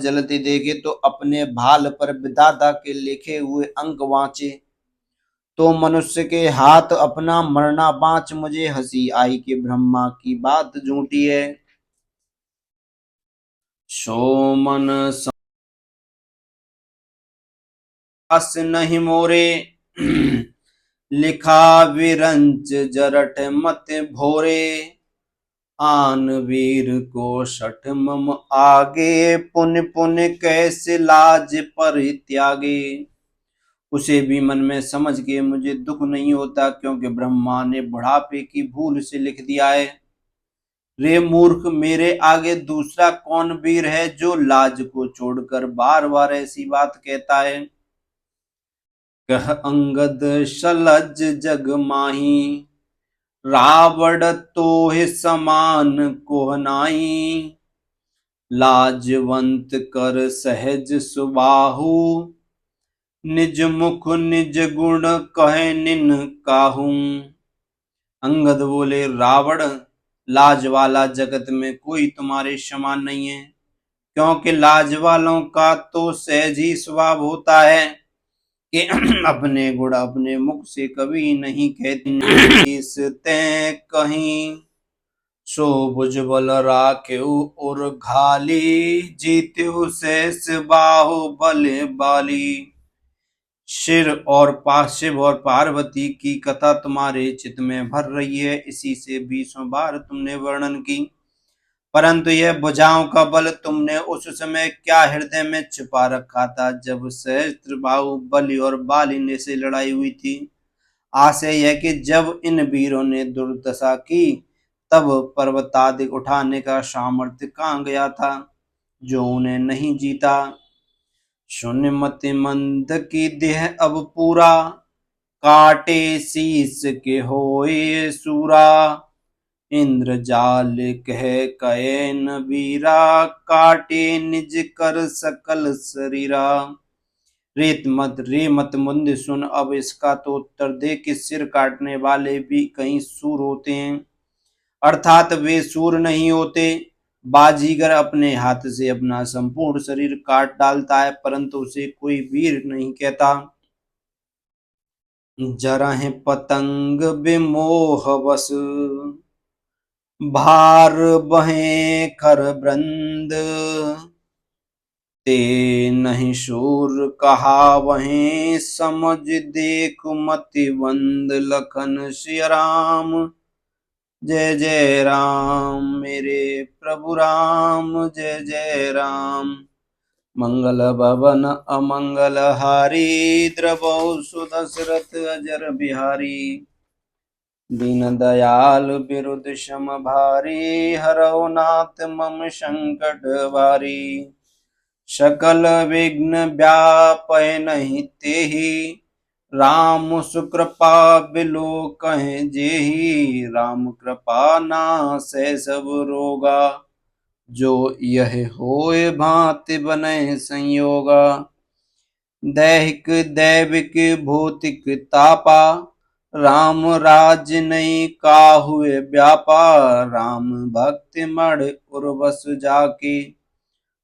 जलते देखे तो अपने भाल पर विधाता के लिखे हुए अंक वांचे। तो मनुष्य के हाथ अपना मरना बाँच, मुझे हंसी आई कि ब्रह्मा की बात झूठी है। सो मन सास नहीं मोरे, लिखा विरंच जरठ मत भोरे। आन वीर को शठ मम आगे, पुन पुन कैसे लाज पर त्यागे। उसे भी मन में समझ के मुझे दुख नहीं होता, क्योंकि ब्रह्मा ने बुढ़ापे की भूल से लिख दिया है। रे मूर्ख, मेरे आगे दूसरा कौन वीर है जो लाज को छोड़कर बार बार ऐसी बात कहता है। कह अंगद सलज जग माही, रावण तोहि समान कोह नाई। लाजवंत कर सहज सुबाहु, निज मुख निज गुण कहे निन काहू। अंगद बोले, रावण, लाज वाला जगत में कोई तुम्हारे समान नहीं है, क्योंकि लाज वालों का तो सहज ही स्वभाव होता है कि अपने गुण अपने मुख से कभी नहीं कहते कहीं। सो भुजबल राखेउ और घाली, जीत्यो शेष बाहु बल बाली। शिव और पार्वती की कथा तुम्हारे चित्त में भर रही है, इसी से 20 बार तुमने वर्णन की, परंतु यह भुजाओं का बल तुमने उस समय क्या हृदय में छिपा रखा था जब सहस्त्रबाहु बलि और बाली से लड़ाई हुई थी। आशय यह कि जब इन वीरों ने दुर्दशा की तब पर्वतादिक उठाने का सामर्थ्य कहाँ गया था, जो उन्हें नहीं जीता। शून्य मति मंद की देह अब पूरा, काटे शीस के होए सूरा। इंद्र जाल कह कयन वीरा, काटे निज कर सकल शरीरा। रे मत मुंद सुन अब इसका तो उत्तर दे कि सिर काटने वाले भी कहीं सूर होते हैं, अर्थात वे सूर नहीं होते। बाजीगर अपने हाथ से अपना संपूर्ण शरीर काट डालता है, परंतु उसे कोई वीर नहीं कहता। जरा है पतंग विमोहवश, भार बहे कर वृंद। ते नहीं शूर कहा वहीं, समझ देख मतिवंद। लखन सिया राम, जय जय राम। मेरे प्रभु राम, जय जय राम। मंगल भवन अमंगल हारी, द्रवहु सुदशरथ अजर बिहारी। दीन दयाल बिरुद सम भारी, हरौ नाथ मम संकट भारी। सकल विघ्न व्यापय नहीं तेहि, राम सुकृपा बिलो कहे जेहि। राम कृपा नासै सब रोगा, जो यह होए भांति बने संयोगा। दैहिक दैविक भौतिक तापा, राम राज नहीं काहुए व्यापा। राम भक्ति मढ़ उर्वस जाके,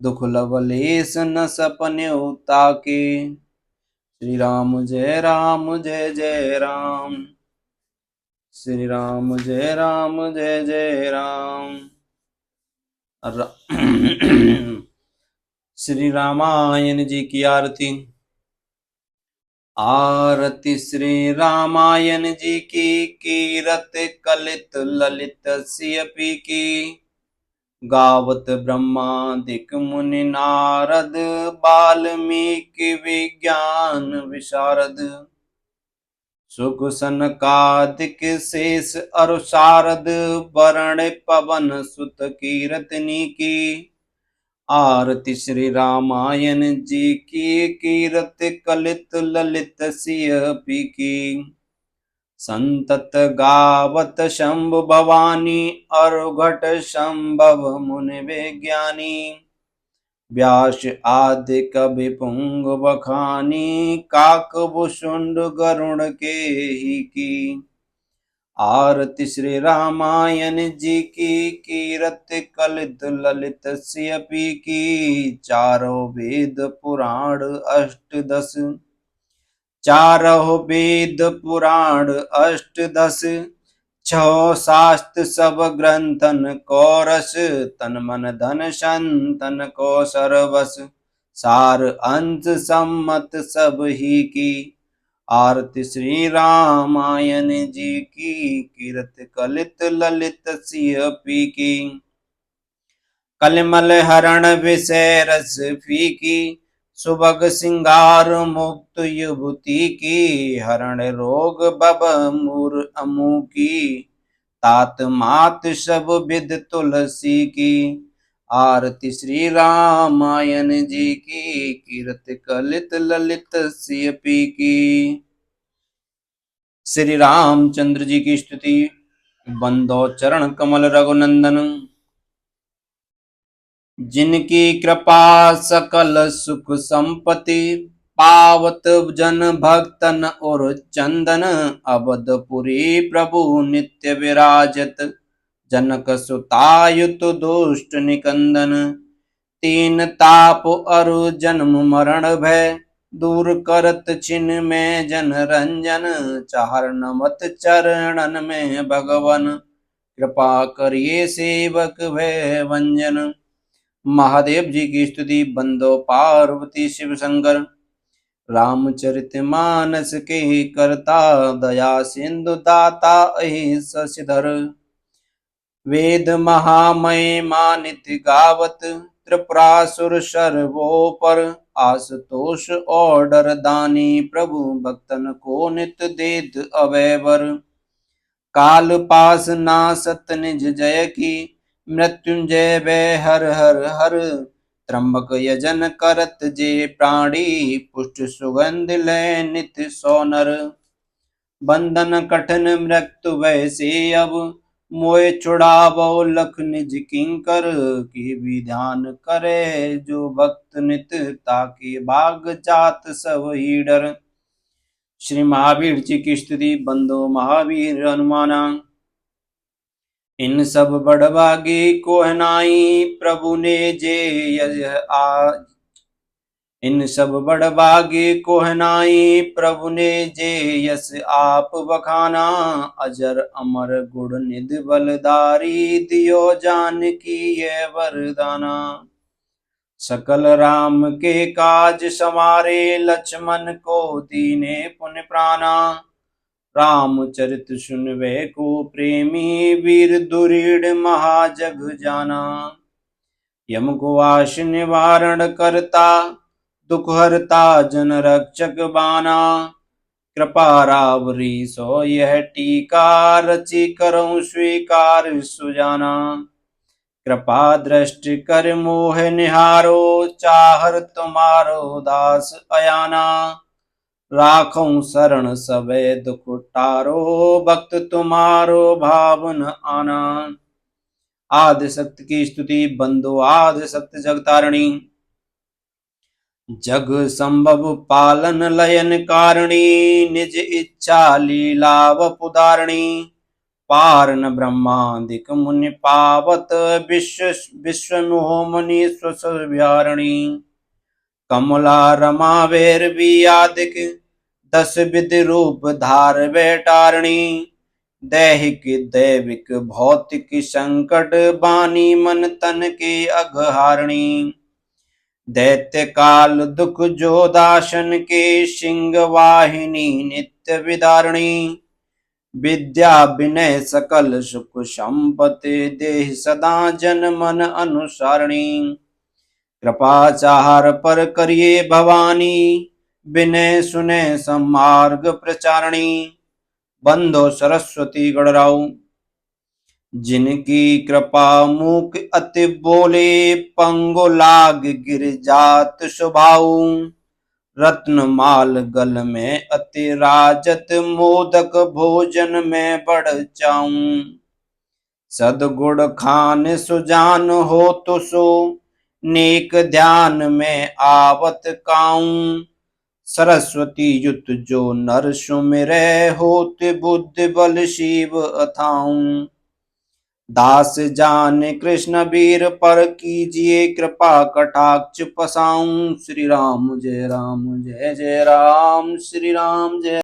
दुख लवलेश न सपने ताके। श्री राम जय जय राम। श्री राम जय जय राम। श्री रामायण जी की आरती। आरती श्री रामायण जी की, कीरत कलित ललित सियपी की। गावत ब्रह्मादिक मुनि नारद, वाल्मीकि विज्ञान विशारद। सुख सनकादिक शेष अरु शारद, वरण पवन सुत कीरतनी की। आरती श्री रामायण जी की, कीरत कलित ललित सियपी की। संतत गावत शंभु भवानी, अरुघट संभव मुनि विज्ञानी। व्यास आदि कवि पुंग बखानी, काकभुषुंड गरुड़ के ही की। आरती श्री रामायण जी की, कीरत कलित ललित सियपी की। चारों वेद पुराण अष्टदश, चारों वेद पुराण अष्टदश। छो शास्त्र सब ग्रंथन को रस, तन मन धन संतन को सरवस। सार अंश सम्मत सब ही की, आरती श्री रामायण जी की। कीरत कलित ललित सियपी की। कलिमल हरण विषय रस फीकी, सुभग सिंगार मुक्त युवती की। हरण रोग बब मूर अमू की, तात मात सब विद तुलसी की। आरती श्री रामायण जी की। कीरत कलित ललित सियपी की। श्री रामचंद्र जी की स्तुति। बंदो चरण कमल रघुनंदन, जिनकी कृपा सकल सुख संपत्ति। पावत जन भक्तन और चंदन, अवधपुरी प्रभु नित्य विराजत। जनक सुतायुत दुष्ट निकंदन, तीन ताप अरु जन्म मरण भय। दूर करत छिन में जन रंजन, चार नमत चरणन में भगवन। कृपा करिए सेवक भय वंजन। महादेव जी की स्तुति। बंदो पार्वती शिव शंकर, रामचरितमानस के करता। दया सिंधु दाता अहि शशिधर, वेद महामय मानित गावत। त्रिपुरासुर सर्वोपर, आशुतोष ऑर्डर दानी। प्रभु भक्तन को नित देत अभयवर। काल पास नासत निज जय की, मृत्युंजय वै हर हर हर। त्र्यंबक यजन करत जे प्राणी, पुष्ट सुगंध लय नित सोनर। बंधन कठिन मृत्यु भय से अब, मोय छुड़ावो लख निज किंकर। की विधान करे जो भक्त नित, ताकि भाग जात सब ही डर। श्री महावीर जी की स्तुति। बंदो महावीर हनुमाना, इन सब बड़भागी को है नाई। प्रभु ने जे यज आज, इन सब बड़भागी को है नाई। प्रभु ने जे यस आप बखाना। अजर अमर गुण निधि बलधारी, दियो जानकी ये वरदाना। सकल राम के काज समारे, लक्ष्मण को दीने पुण्य प्राणा। रामचरित सुनवे को प्रेमी, वीर दुरीड महाजग जाना। यम को आश निवारण करता, दुख हरता जन रक्षक बाना। कृपा रावरी सो यह टीका, रचि करऊं स्वीकार सुजाना। कृपा दृष्टि कर मोह निहारो, चाहर तुम्हारो दास अयाना। राखों शरण सबे दुख टारो, भक्त तुम्हारो भावन आना। आदि शक्ति की स्तुति। बंदो आदि शक्ति जगतारणी, जग संभव पालन लयन कारिणी। निज इच्छा लीला वपुदारणी, पारन ब्रह्मादिक मुनि पावत। विश्व विश्व मोह मुनि स्वसव्यारणी। कमला रमा वैरवी आदिक, दस विधि रूप धार बैठारणी। दैहिक दैविक भौतिक संकट, बानी मन तन के अघहारणी। दैत्य काल दुख जो दाशन के, सिंह वाहिनी नित्य विदारणी। विद्या विनय सकल सुख संपत्ति, देह सदा जन मन अनुसारणी। कृपा चार पर करिए भवानी, विनय सुने सम्मार्ग प्रचारणी। बंधो सरस्वती गढ़राऊ, जिनकी कृपा मूक अति बोले। पंगु लाग गिर जात स्वभाव, रत्न माल गल में अति राजत। मोदक भोजन में बढ़ चाऊं। सदगुण खान सुजान हो तो सो, नेक ध्यान में आवत काऊं। सरस्वती युत जो नर सुमिरै, होत बुद्धि बल शिव अथाऊ। दास जान कृष्ण वीर पर, कीजिए कृपा कटाक्ष पसाऊं। श्री राम जय जय राम, श्री राम जय।